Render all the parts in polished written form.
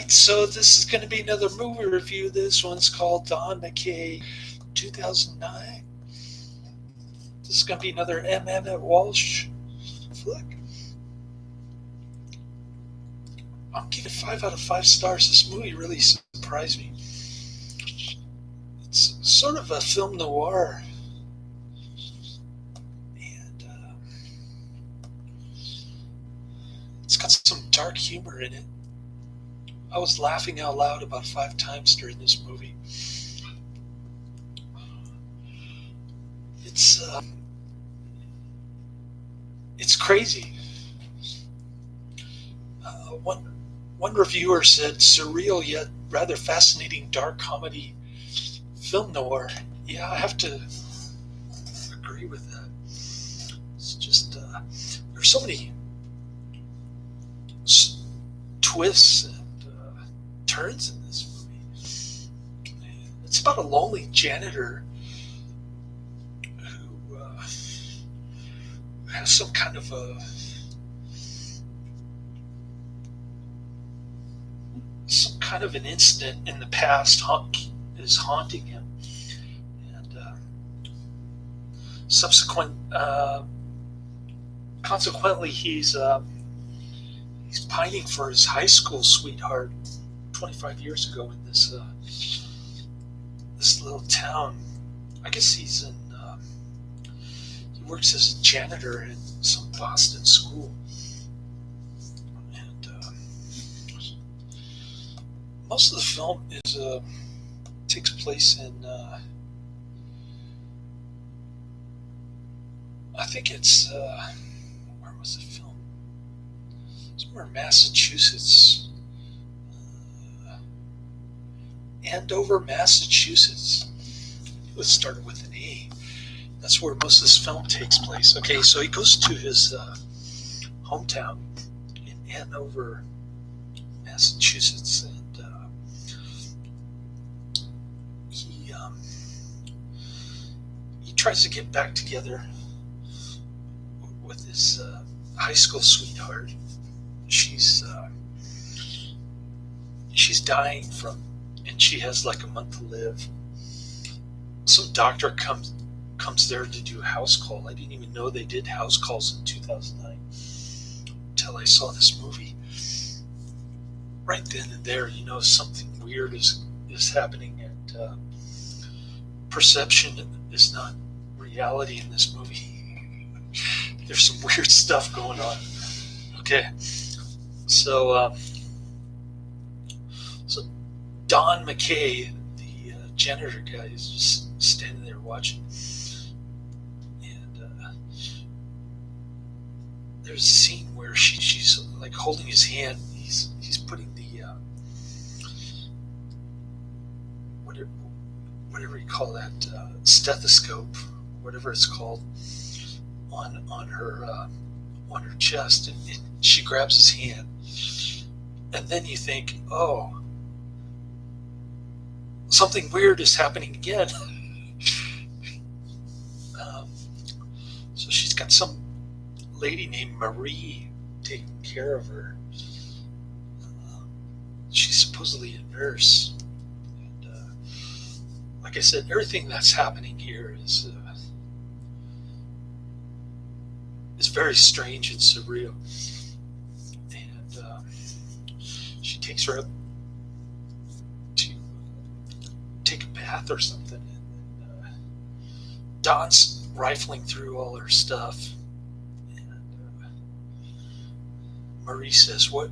So this is going to be another movie review. This one's called Don McKay, 2009. This is going to be another Emmet Walsh flick. I'm giving it 5 out of 5 stars. This movie really surprised me. It's sort of a film noir, and it's got some dark humor in it. I was laughing out loud about 5 times during this movie. It's crazy. One reviewer said surreal yet rather fascinating dark comedy film noir. Yeah, I have to agree with that. It's just there's so many twists and turns in this movie. It's about a lonely janitor who has some kind of an incident in the past is haunting him, and consequently he's pining for his high school sweetheart 25 years ago in this little town. I guess he works as a janitor in some Boston school. And most of the film takes place in I think it's where was it filmed? Somewhere in Massachusetts. Andover, Massachusetts. It started with an A. That's where most of this film takes place. Okay, so he goes to his hometown in Andover, Massachusetts, and he tries to get back together with his high school sweetheart. She's dying and she has like a month to live. Some doctor comes there to do a house call. I didn't even know they did house calls in 2009 until I saw this movie. Right then and there, something weird is happening, and perception is not reality in this movie. There's some weird stuff going on. Okay, so Don McKay, the janitor guy, is just standing there watching, and there's a scene where she's like holding his hand. He's putting the whatever you call that, stethoscope, whatever it's called, on her chest, and she grabs his hand, and then you think, oh, something weird is happening again. So she's got some lady named Marie taking care of her. She's supposedly a nurse. And like I said, everything that's happening here is very strange and surreal. And she takes her up to take a bath or something, and Don's rifling through all her stuff, and Marie says, "What?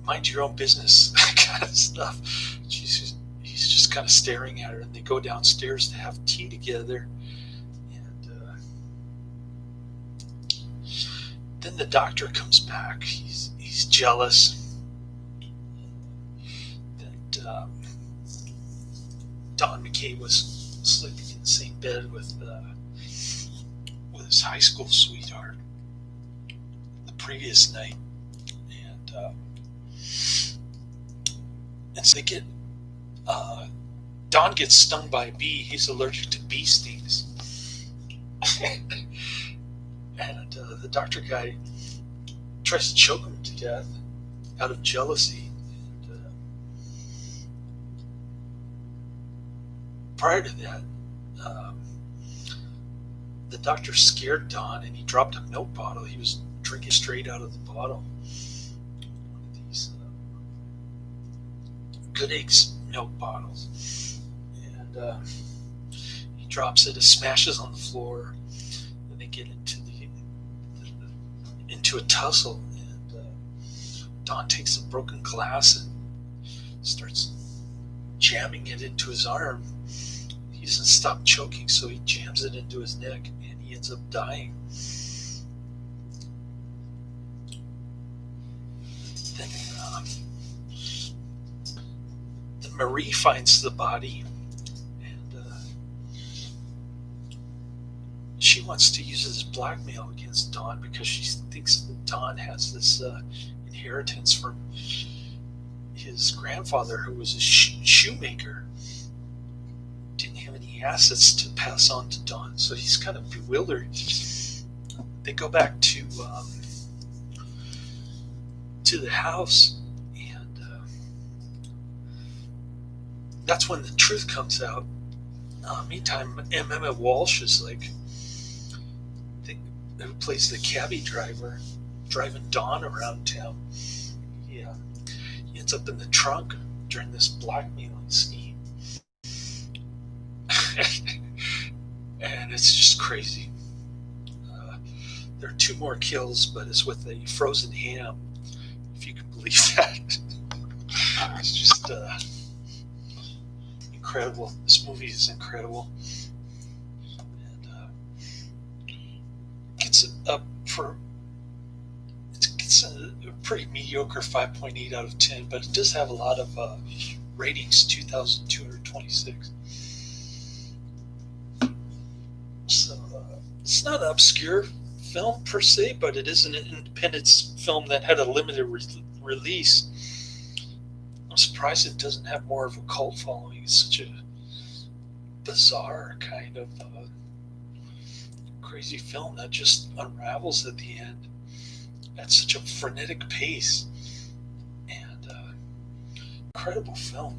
Mind your own business," kind of stuff. He's just kind of staring at her, and they go downstairs to have tea together, and then the doctor comes back. He's jealous that Don McKay was sleeping in the same bed with his high school sweetheart the previous night, and so they get Don gets stung by a bee. He's allergic to bee stings, and the doctor guy tries to choke him to death out of jealousy. prior to that, um, the doctor scared Don and he dropped a milk bottle. He was drinking straight out of the bottle. One of these Good Eggs milk bottles. And he drops it, it smashes on the floor, and they get into a tussle. And Don takes a broken glass and starts jamming it into his arm. He doesn't stop choking, so he jams it into his neck, and he ends up dying. Then Marie finds the body, and she wants to use it as blackmail against Don because she thinks that Don has this inheritance from his grandfather, who was a shoemaker. Didn't have any assets to pass on to Don, so he's kind of bewildered. They go back to the house, and that's when the truth comes out. Meantime, Emmet Walsh is like, who plays the cabbie driver, driving Don around town. He ends up in the trunk during this blackmailing scheme. And it's just crazy. There are 2 more kills, but it's with a frozen ham, if you can believe that. It's just incredible. This movie is incredible. And gets it up for, it gets a pretty mediocre 5.8 out of 10, but it does have a lot of ratings, 2,226. So it's not an obscure film per se, but it is an independent film that had a limited release. I'm surprised it doesn't have more of a cult following. It's such a bizarre kind of crazy film that just unravels at the end at such a frenetic pace. And incredible film.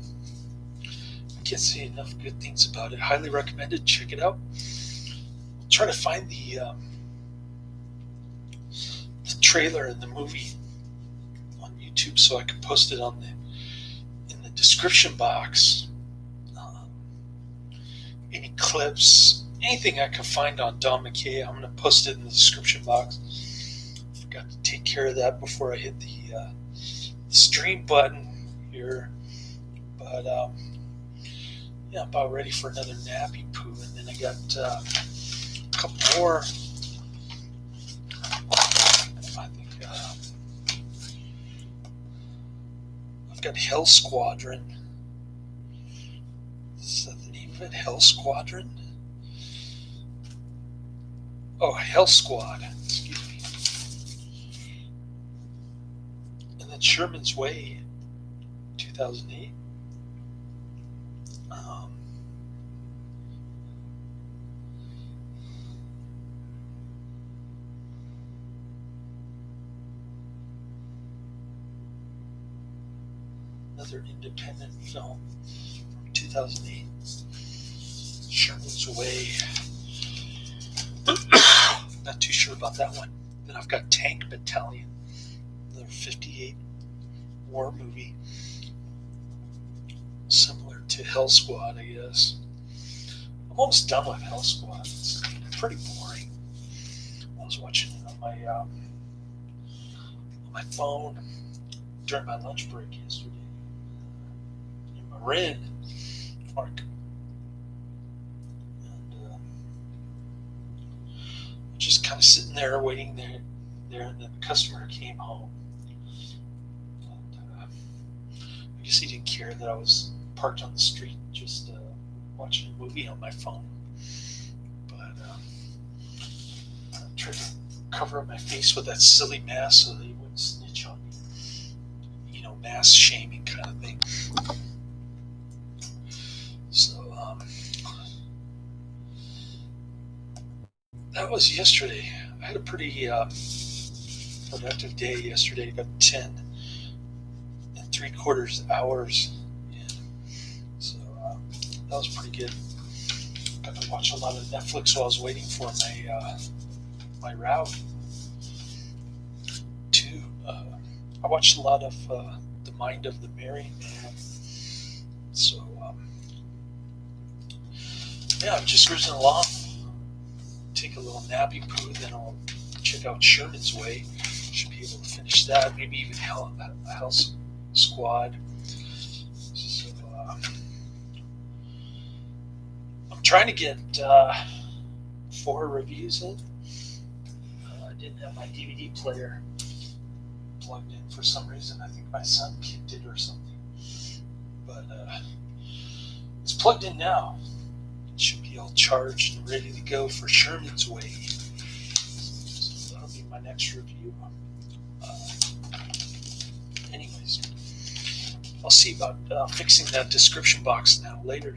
I can't say enough good things about it. Highly recommended. Check it out. I'll try to find the trailer and the movie on YouTube so I can post it in the description box. Any clips, anything I can find on Don McKay, I'm going to post it in the description box. I forgot to take care of that before I hit the stream button here. But yeah, I'm about ready for another nappy poo, and then I got a couple more. I think I've got Hell Squadron. Is that the name of it? Hell Squadron? Oh, Hell Squad. Excuse me. And then Sherman's Way, 2008. Another independent film from 2008. Sherman's Way. Not too sure about that one. Then I've got Tank Battalion, another 58 war movie, similar to Hell Squad, I guess. I'm almost done with Hell Squad. It's pretty boring. I was watching it on my phone during my lunch break yesterday in Marin Park. Just kind of sitting there waiting there, and then the customer came home. And, I guess he didn't care that I was parked on the street just watching a movie on my phone. But I tried to cover up my face with that silly mask so that he wouldn't snitch on me. You know, mask shaming kind of thing. So that was yesterday. I had a pretty productive day yesterday. I got 10 3/4 hours in. So that was pretty good. I watch a lot of Netflix while I was waiting for my route. Too, I watched a lot of The Mind of the Married Man. So yeah, I'm just cruising along. Take a little nappy poo, then I'll check out Sherman's Way. Should be able to finish that. Maybe even House Squad. So I'm trying to get 4 reviews in. I didn't have my DVD player plugged in for some reason. I think my son kicked it or something. But it's plugged in now. It should be all charged and ready to go for Sherman's Way. So that'll be my next review. Anyways, I'll see about fixing that description box now later.